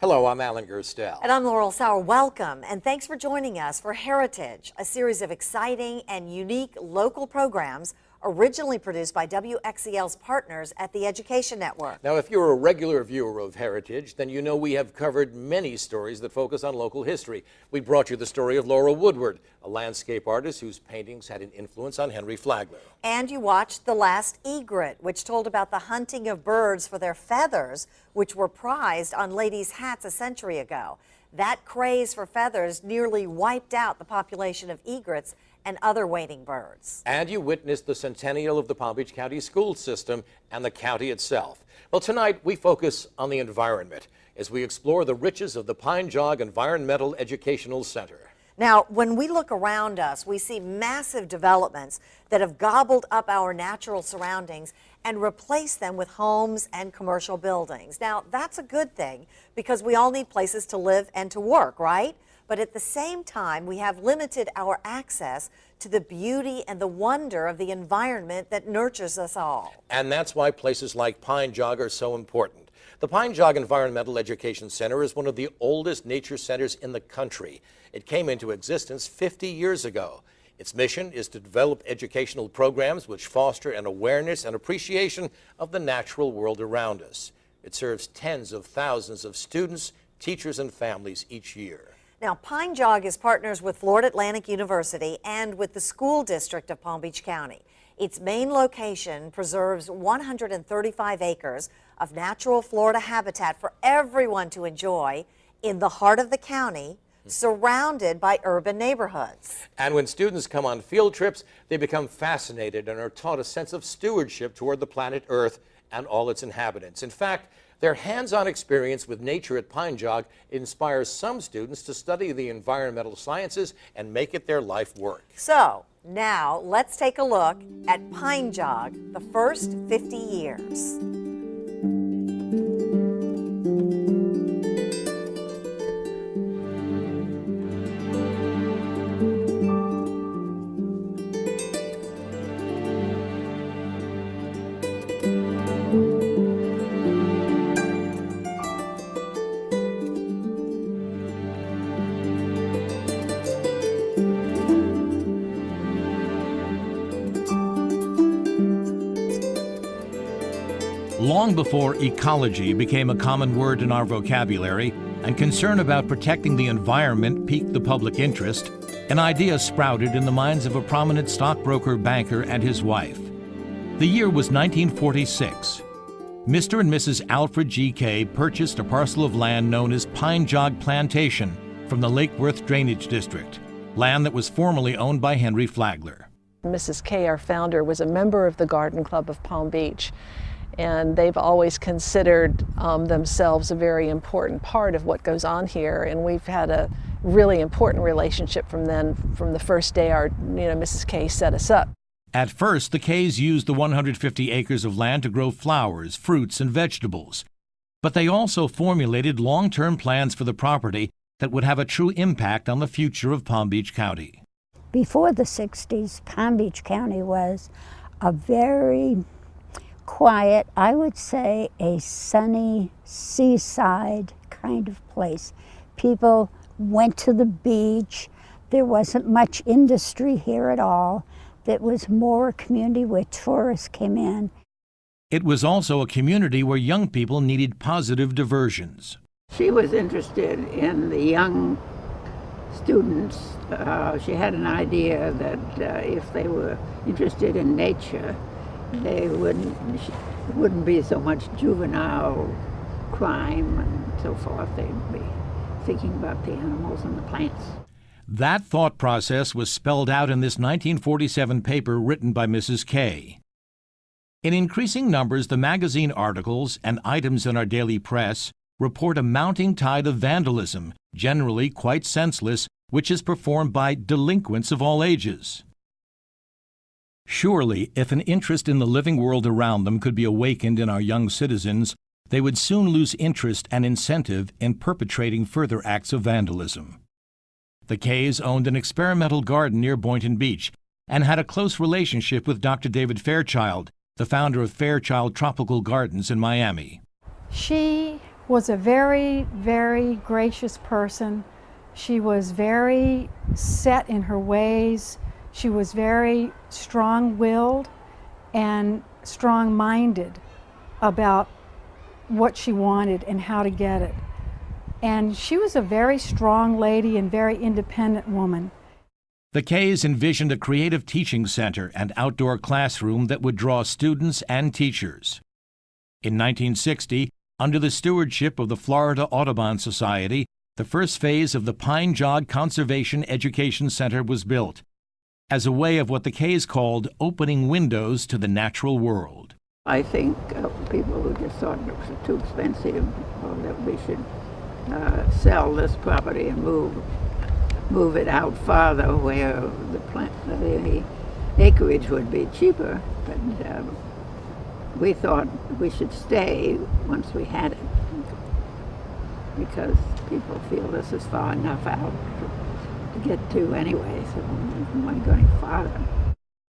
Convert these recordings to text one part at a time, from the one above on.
Hello, I'm Alan Gerstel. And I'm Laurel Sauer. Welcome, and thanks for joining us for Heritage, a series of exciting and unique local programs originally produced by WXEL's partners at the Education Network. Now, if you're a regular viewer of Heritage, then you know we have covered many stories that focus on local history. We brought you the story of Laura Woodward, a landscape artist whose paintings had an influence on Henry Flagler. And you watched The Last Egret, which told about the hunting of birds for their feathers, which were prized on ladies' hats a century ago. That craze for feathers nearly wiped out the population of egrets and other wading birds. And you witnessed the centennial of the Palm Beach County school system and the county itself. Well, tonight we focus on the environment as we explore the riches of the Pine Jog Environmental Educational Center. Now, when we look around us, we see massive developments that have gobbled up our natural surroundings and replaced them with homes and commercial buildings. Now, that's a good thing because we all need places to live and to work, right? But at the same time, we have limited our access to the beauty and the wonder of the environment that nurtures us all. And that's why places like Pine Jog are so important. The Pine Jog Environmental Education Center is one of the oldest nature centers in the country. It came into existence 50 years ago. Its mission is to develop educational programs which foster an awareness and appreciation of the natural world around us. It serves tens of thousands of students, teachers, and families each year. Now, Pine Jog is partners with Florida Atlantic University and with the School District of Palm Beach County. Its main location preserves 135 acres of natural Florida habitat for everyone to enjoy in the heart of the county, surrounded by urban neighborhoods. And when students come on field trips, they become fascinated and are taught a sense of stewardship toward the planet Earth and all its inhabitants. In fact, their hands-on experience with nature at Pine Jog inspires some students to study the environmental sciences and make it their life work. So, now let's take a look at Pine Jog, the first 50 years. Long before ecology became a common word in our vocabulary and concern about protecting the environment piqued the public interest, an idea sprouted in the minds of a prominent stockbroker banker and his wife. The year was 1946. Mr. and Mrs. Alfred G. Kay purchased a parcel of land known as Pine Jog Plantation from the Lake Worth Drainage District, land that was formerly owned by Henry Flagler. Mrs. Kay, our founder, was a member of the Garden Club of Palm Beach. And they've always considered themselves a very important part of what goes on here. And we've had a really important relationship from the first day Mrs. Kay set us up. At first, the Kays used the 150 acres of land to grow flowers, fruits, and vegetables. But they also formulated long-term plans for the property that would have a true impact on the future of Palm Beach County. Before the 60s, Palm Beach County was a very quiet, I would say a sunny seaside kind of place. People went to the beach. There wasn't much industry here at all. It was more a community where tourists came in. It was also a community where young people needed positive diversions. She was interested in the young students. She had an idea that if they were interested in nature, it wouldn't be so much juvenile crime and so forth. They'd be thinking about the animals and the plants. That thought process was spelled out in this 1947 paper written by Mrs. Kay. In increasing numbers, the magazine articles and items in our daily press report a mounting tide of vandalism, generally quite senseless, which is performed by delinquents of all ages. Surely, if an interest in the living world around them could be awakened in our young citizens, they would soon lose interest and incentive in perpetrating further acts of vandalism. The Kays owned an experimental garden near Boynton Beach and had a close relationship with Dr. David Fairchild, the founder of Fairchild Tropical Gardens in Miami. She was a very, very gracious person. She was very set in her ways. She was very strong-willed and strong-minded about what she wanted and how to get it. And she was a very strong lady and very independent woman. The Kays envisioned a creative teaching center and outdoor classroom that would draw students and teachers. In 1960, under the stewardship of the Florida Audubon Society, the first phase of the Pine Jog Conservation Education Center was built, as a way of what the Kays called opening windows to the natural world. I think people who just thought it was too expensive, or that we should sell this property and move it out farther where the acreage would be cheaper. But we thought we should stay once we had it, because people feel this is far enough out to get to anyway, so we don't want to go any farther.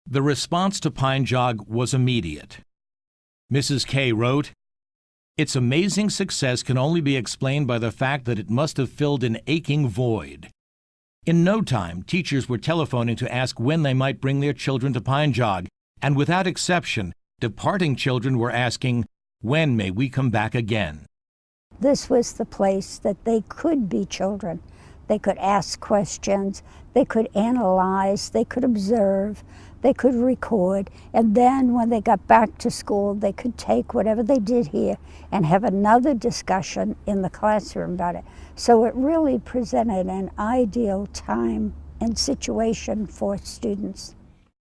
The response to Pine Jog was immediate. Mrs. Kay wrote, "Its amazing success can only be explained by the fact that it must have filled an aching void. In no time, teachers were telephoning to ask when they might bring their children to Pine Jog, and without exception, departing children were asking, 'When may we come back again?'" This was the place that they could be children. They could ask questions, they could analyze, they could observe, they could record, and then when they got back to school, they could take whatever they did here and have another discussion in the classroom about it. So it really presented an ideal time and situation for students.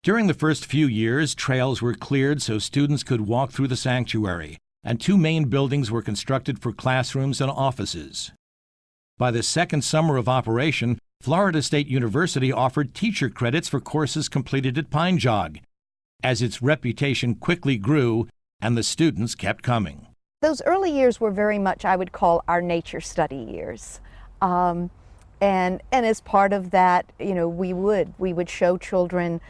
During the first few years, trails were cleared so students could walk through the sanctuary, and 2 main buildings were constructed for classrooms and offices. By the second summer of operation, Florida State University offered teacher credits for courses completed at Pine Jog, as its reputation quickly grew and the students kept coming. Those early years were very much, I would call, our nature study years. And as part of that, we would show children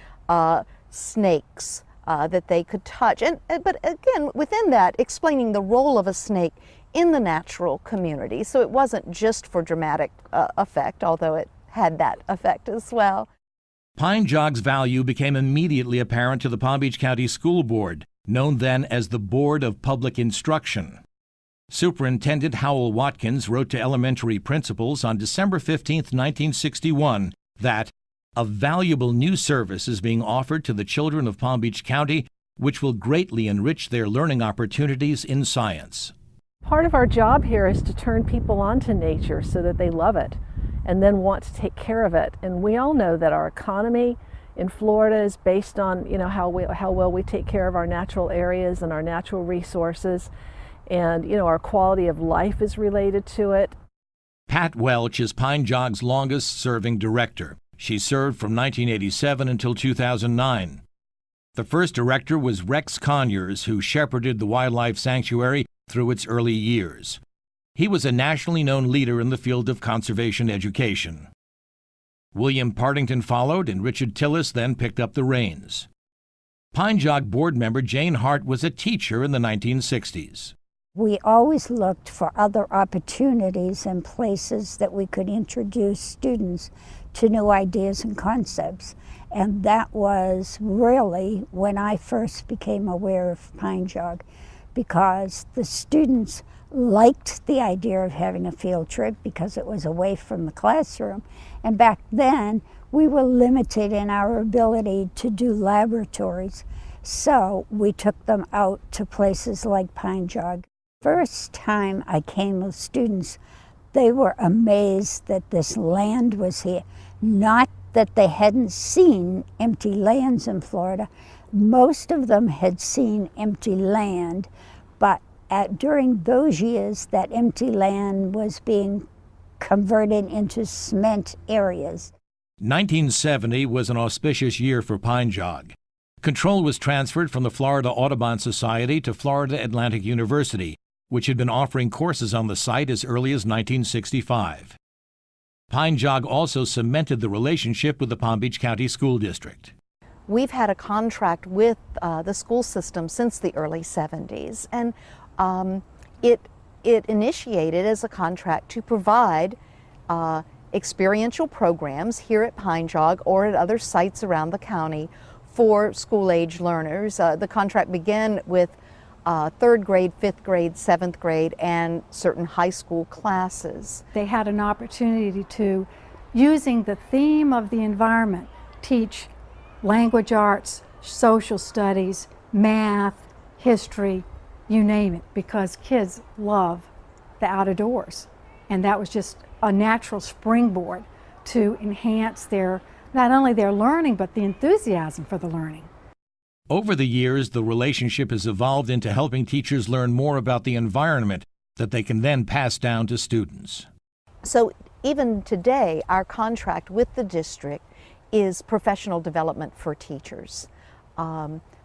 snakes that they could touch. But again, within that, explaining the role of a snake in the natural community. So it wasn't just for dramatic effect, although it had that effect as well. Pine Jog's value became immediately apparent to the Palm Beach County School Board, known then as the Board of Public Instruction. Superintendent Howell Watkins wrote to elementary principals on December 15, 1961, that a valuable new service is being offered to the children of Palm Beach County, which will greatly enrich their learning opportunities in science. Part of our job here is to turn people on to nature so that they love it and then want to take care of it. And we all know that our economy in Florida is based on how well we take care of our natural areas and our natural resources, and our quality of life is related to it. Pat Welch is Pine Jog's longest-serving director. She served from 1987 until 2009. The first director was Rex Conyers, who shepherded the wildlife sanctuary through its early years. He was a nationally known leader in the field of conservation education. William Partington followed, and Richard Tillis then picked up the reins. Pine Jog board member Jane Hart was a teacher in the 1960s. We always looked for other opportunities and places that we could introduce students to new ideas and concepts. And that was really when I first became aware of Pine Jog, because the students liked the idea of having a field trip because it was away from the classroom. And back then, we were limited in our ability to do laboratories. So we took them out to places like Pine Jog. First time I came with students, they were amazed that this land was here. Not that they hadn't seen empty lands in Florida. Most of them had seen empty land, but during those years, that empty land was being converted into cement areas. 1970 was an auspicious year for Pine Jog. Control was transferred from the Florida Audubon Society to Florida Atlantic University, which had been offering courses on the site as early as 1965. Pine Jog also cemented the relationship with the Palm Beach County School District. We've had a contract with the school system since the early 70s, and it it initiated as a contract to provide experiential programs here at Pine Jog or at other sites around the county for school-age learners. The contract began with 3rd grade, 5th grade, 7th grade, and certain high school classes. They had an opportunity to, using the theme of the environment, teach language arts, social studies, math, history, you name it, because kids love the outdoors. And that was just a natural springboard to enhance not only their learning, but the enthusiasm for the learning. Over the years, the relationship has evolved into helping teachers learn more about the environment that they can then pass down to students. So even today, our contract with the district is professional development for teachers.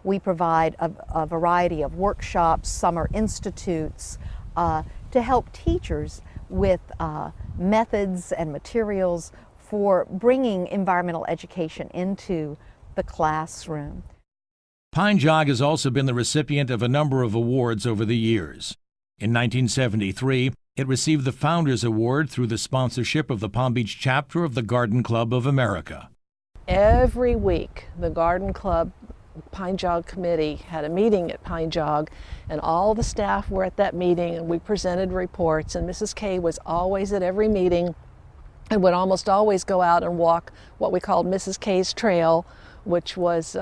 We provide a variety of workshops, summer institutes, to help teachers with methods and materials for bringing environmental education into the classroom. Pine Jog has also been the recipient of a number of awards over the years. In 1973, it received the Founders Award through the sponsorship of the Palm Beach chapter of the Garden Club of America. Every week, the Garden Club Pine Jog Committee had a meeting at Pine Jog, and all the staff were at that meeting, and we presented reports, and Mrs. K was always at every meeting and would almost always go out and walk what we called Mrs. K's Trail, which was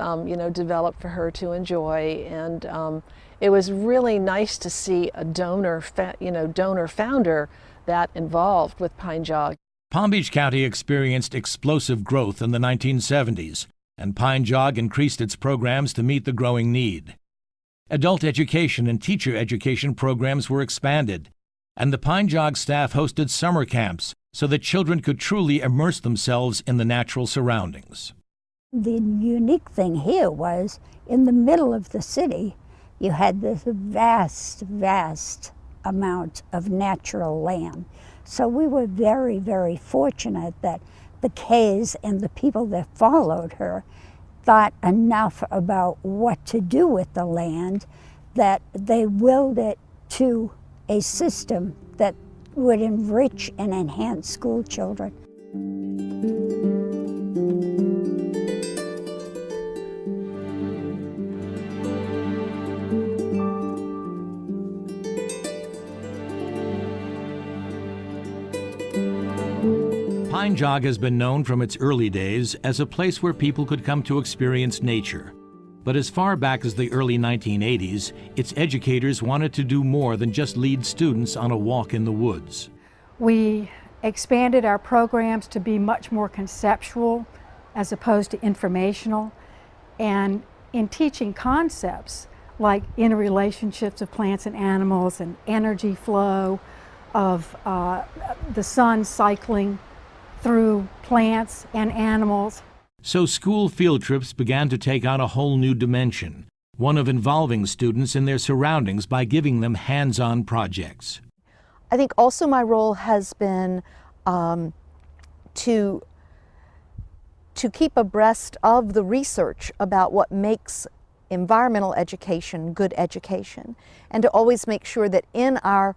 developed for her to enjoy. And it was really nice to see a donor founder that involved with Pine Jog. Palm Beach County experienced explosive growth in the 1970s, and Pine Jog increased its programs to meet the growing need. Adult education and teacher education programs were expanded, and the Pine Jog staff hosted summer camps so that children could truly immerse themselves in the natural surroundings. The unique thing here was, in the middle of the city, you had this vast, vast amount of natural land. So we were very, very fortunate that the Kays and the people that followed her thought enough about what to do with the land that they willed it to a system that would enrich and enhance school children. Pine Jog has been known from its early days as a place where people could come to experience nature. But as far back as the early 1980s, its educators wanted to do more than just lead students on a walk in the woods. We expanded our programs to be much more conceptual as opposed to informational. And in teaching concepts like interrelationships of plants and animals and energy flow, of the sun cycling through plants and animals. So school field trips began to take on a whole new dimension, one of involving students in their surroundings by giving them hands-on projects. I think also my role has been to keep abreast of the research about what makes environmental education good education, and to always make sure that in our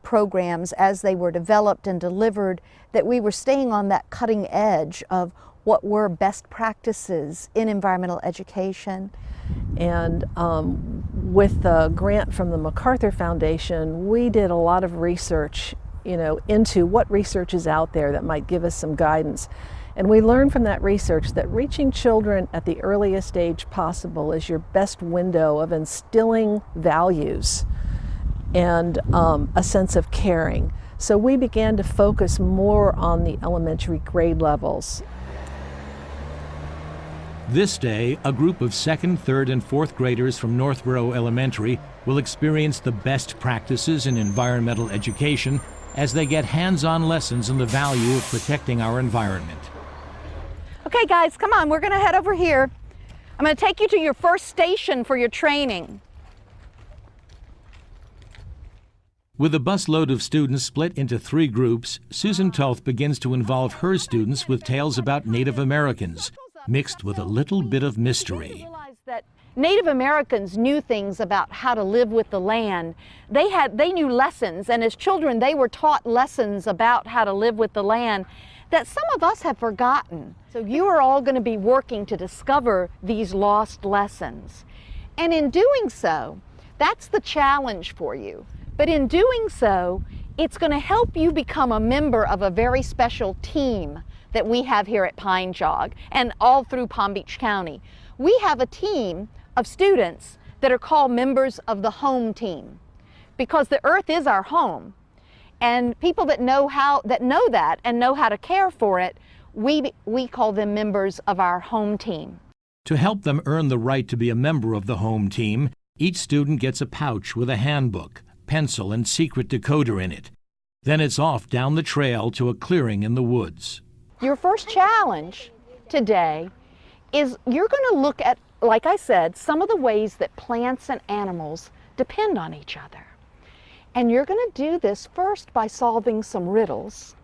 programs, as they were developed and delivered, that we were staying on that cutting edge of what were best practices in environmental education. And with the grant from the MacArthur Foundation, we did a lot of research, into what research is out there that might give us some guidance. And we learned from that research that reaching children at the earliest age possible is your best window of instilling values and a sense of caring. So we began to focus more on the elementary grade levels. This day, a group of 2nd, 3rd, and 4th graders from Northborough Elementary will experience the best practices in environmental education as they get hands-on lessons in the value of protecting our environment. Okay guys, come on, we're gonna head over here. I'm gonna take you to your first station for your training. With a busload of students split into 3 groups, Susan Toth begins to involve her students with tales about Native Americans, mixed with a little bit of mystery. Realize that Native Americans knew things about how to live with the land. They knew lessons, and as children they were taught lessons about how to live with the land that some of us have forgotten. So you are all going to be working to discover these lost lessons. And in doing so, that's the challenge for you. But in doing so, it's going to help you become a member of a very special team that we have here at Pine Jog and all through Palm Beach County. We have a team of students that are called members of the home team, because the earth is our home, and people that know that and know how to care for it, we call them members of our home team. To help them earn the right to be a member of the home team, each student gets a pouch with a handbook, pencil, and secret decoder in it. Then it's off down the trail to a clearing in the woods. Your first challenge today is you're going to look at, like I said, some of the ways that plants and animals depend on each other. And you're going to do this first by solving some riddles.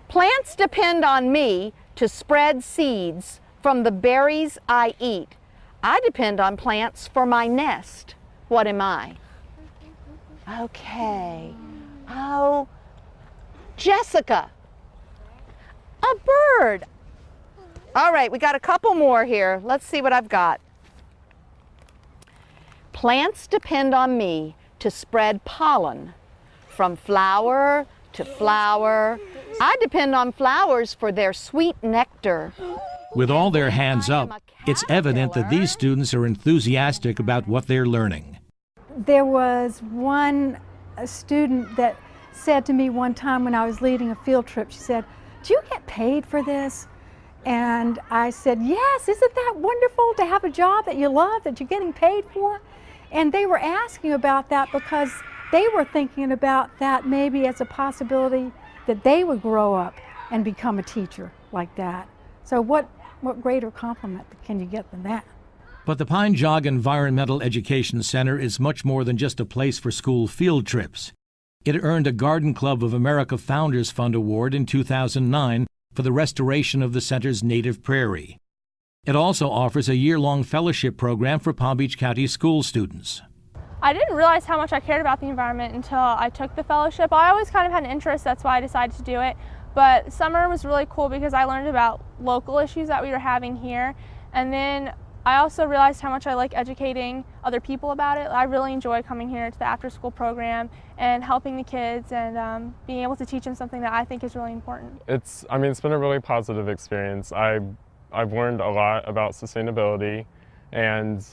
Plants depend on me to spread seeds from the berries I eat. I depend on plants for my nest. What am I? Okay. Oh, Jessica. A bird. All right, we got a couple more here. Let's see what I've got. Plants depend on me to spread pollen from flower to flower. I depend on flowers for their sweet nectar. With all their hands up, it's evident that these students are enthusiastic about what they're learning. There was one student that said to me one time when I was leading a field trip, she said, "Do you get paid for this?" And I said, "Yes, isn't that wonderful to have a job that you love, that you're getting paid for?" And they were asking about that because they were thinking about that maybe as a possibility that they would grow up and become a teacher like that. So what greater compliment can you get than that? But the Pine Jog Environmental Education Center is much more than just a place for school field trips. It earned a Garden Club of America Founders Fund Award in 2009 for the restoration of the center's native prairie. It also offers a year-long fellowship program for Palm Beach County school students. I didn't realize how much I cared about the environment until I took the fellowship. I always kind of had an interest, that's why I decided to do it. But summer was really cool because I learned about local issues that we were having here. And then I also realized how much I like educating other people about it. I really enjoy coming here to the after-school program and helping the kids and being able to teach them something that I think is really important. It's been a really positive experience. I've learned a lot about sustainability and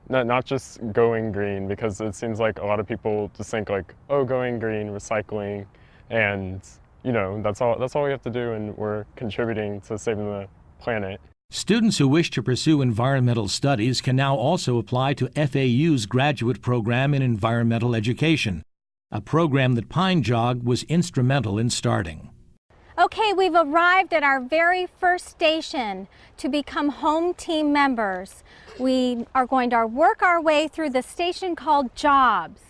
not just going green, because it seems like a lot of people just think like, oh, going green, recycling, and that's all we have to do, and we're contributing to saving the planet. Students who wish to pursue environmental studies can now also apply to FAU's graduate program in environmental education, a program that Pine Jog was instrumental in starting. Okay, we've arrived at our very first station to become home team members. We are going to work our way through the station called Jobs.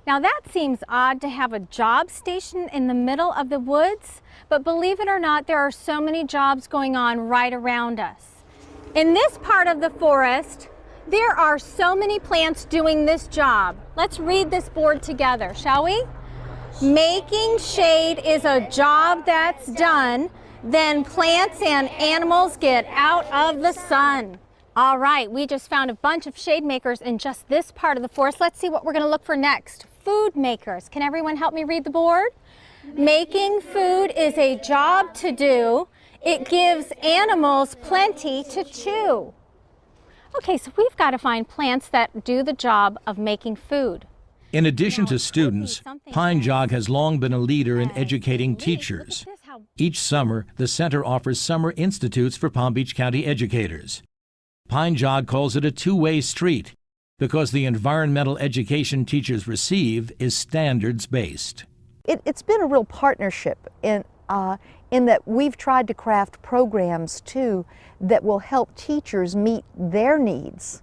Now that seems odd to have a job station in the middle of the woods, but believe it or not, there are so many jobs going on right around us. In this part of the forest, there are so many plants doing this job. Let's read this board together, shall we? Making shade is a job that's done, then plants and animals get out of the sun. All right, we just found a bunch of shade makers in just this part of the forest. Let's see what we're going to look for next. Food makers. Can everyone help me read the board? Making food is a job to do. It gives animals plenty to chew. Okay, so we've got to find plants that do the job of making food. In addition to students, Pine Jog has long been a leader in educating teachers. Each summer, the center offers summer institutes for Palm Beach County educators. Pine Jog calls it a two-way street because the environmental education teachers receive is standards-based. It's been a real partnership in that we've tried to craft programs too that will help teachers meet their needs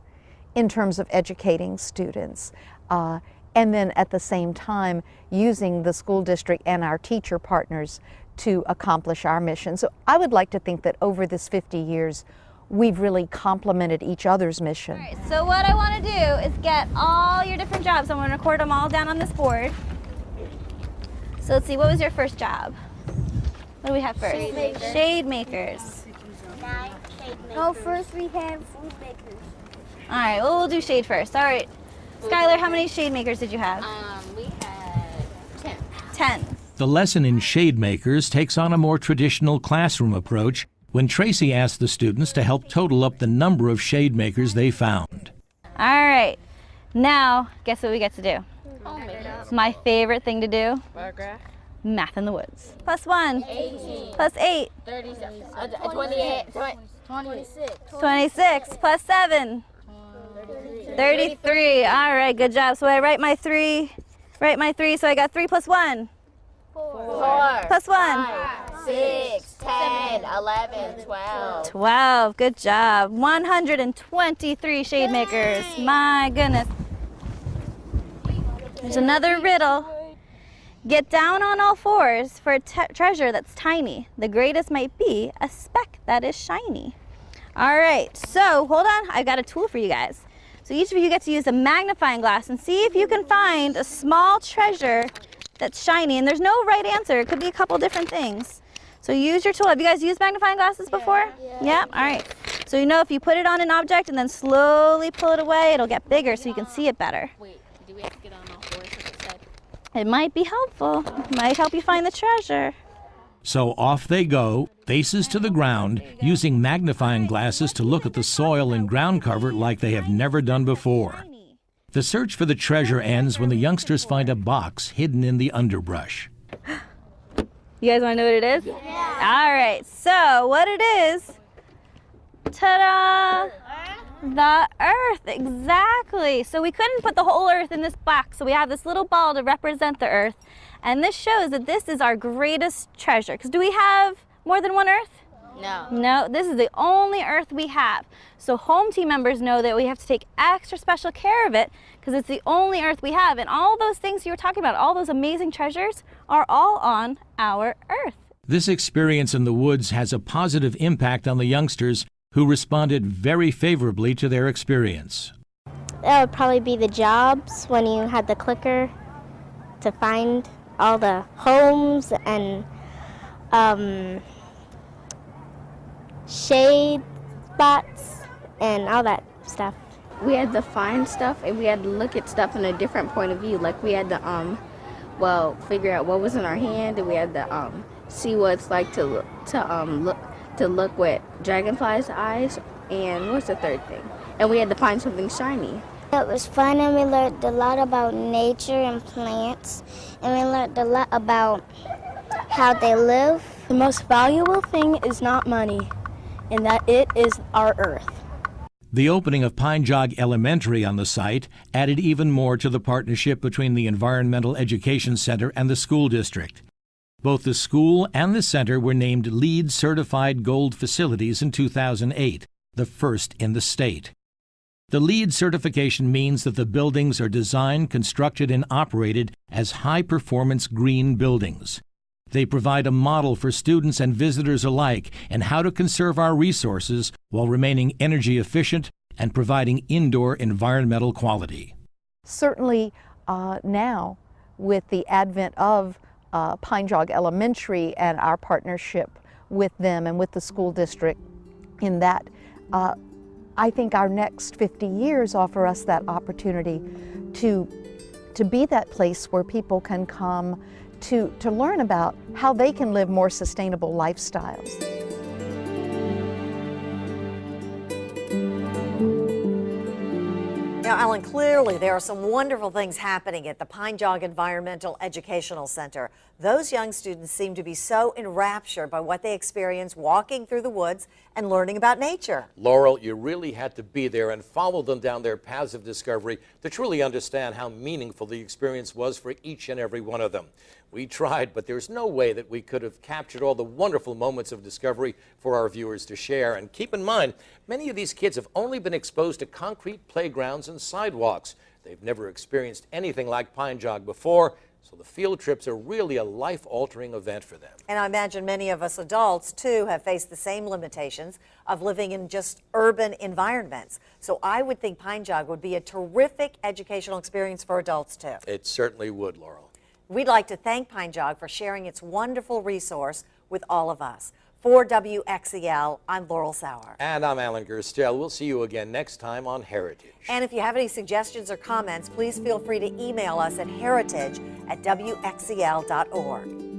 in terms of educating students. And then at the same time using the school district and our teacher partners to accomplish our mission. So I would like to think that over this 50 years, we've really complemented each other's mission. All right, so what I want to do is get all your different jobs. I'm going to record them all down on this board. So let's see, what was your first job? What do we have first? Shade makers. Shade makers. Oh, first we have food makers. All right, well, we'll do shade first. All right. Skylar, how many shade makers did you have? We had 10. 10. The lesson in Shade Makers takes on a more traditional classroom approach when Tracy asked the students to help total up the number of shade makers they found. All right. Now, guess what we get to do? My favorite thing to do? Math in the woods. Plus 1. 18. Plus 8. 37. 28. 26. 26. Plus 7. 33. All right, good job. So I write my 3. So I got 3 plus 1. 4. Plus 1. 5, 6, 10, 11, 12. 12. Good job. 123 shade makers. My goodness. There's another riddle. Get down on all fours for a treasure that's tiny. The greatest might be a speck that is shiny. All right, so hold on. I've got a tool for you guys. So each of you get to use a magnifying glass and see if you can find a small treasure that's shiny. And there's no right answer. It could be a couple different things. So use your tool. Have you guys used magnifying glasses before? Yeah. All right. So you know if you put it on an object and then slowly pull it away, it'll get bigger so you can see it better. Wait, do we have to get on all fours like it said? It might be helpful. It might help you find the treasure. So off they go, faces to the ground, using magnifying glasses to look at the soil and ground cover like they have never done before. The search for the treasure ends when the youngsters find a box hidden in the underbrush. You guys want to know what it is? Yeah. All right, so what it is, ta-da, the earth, exactly. So we couldn't put the whole earth in this box, so we have this little ball to represent the earth. And this shows that this is our greatest treasure. Because do we have more than one earth? No. No, this is the only earth we have. So home team members know that we have to take extra special care of it because it's the only earth we have. And all those things you were talking about, all those amazing treasures are all on our earth. This experience in the woods has a positive impact on the youngsters who responded very favorably to their experience. That would probably be the jobs when you had the clicker to find all the homes and shade spots and all that stuff. We had to find stuff and we had to look at stuff in a different point of view. Like we had to figure out what was in our hand, and we had to see what it's like to look with dragonfly's eyes, and what's the third thing? And we had to find something shiny. It was fun, and we learned a lot about nature and plants, and we learned a lot about how they live. The most valuable thing is not money, and that it is our earth. The opening of Pine Jog Elementary on the site added even more to the partnership between the Environmental Education Center and the school district. Both the school and the center were named LEED Certified Gold facilities in 2008, the first in the state. The LEED certification means that the buildings are designed, constructed, and operated as high-performance green buildings. They provide a model for students and visitors alike in how to conserve our resources while remaining energy efficient and providing indoor environmental quality. Certainly now, with the advent of Pine Jog Elementary and our partnership with them and with the school district in that, I think our next 50 years offer us that opportunity to be that place where people can come to learn about how they can live more sustainable lifestyles. Now, Ellen, clearly there are some wonderful things happening at the Pine Jog Environmental Educational Center. Those young students seem to be so enraptured by what they experience walking through the woods and learning about nature. Laurel, you really had to be there and follow them down their paths of discovery to truly understand how meaningful the experience was for each and every one of them. We tried, but there's no way that we could have captured all the wonderful moments of discovery for our viewers to share. And keep in mind, many of these kids have only been exposed to concrete playgrounds and sidewalks. They've never experienced anything like Pine Jog before, So the field trips are really a life-altering event for them. And I imagine many of us adults, too, have faced the same limitations of living in just urban environments. So I would think Pine Jog would be a terrific educational experience for adults, too. It certainly would, Laurel. We'd like to thank Pine Jog for sharing its wonderful resource with all of us. For WXEL, I'm Laurel Sauer. And I'm Alan Gerstel. We'll see you again next time on Heritage. And if you have any suggestions or comments, please feel free to email us at heritage@wxel.org.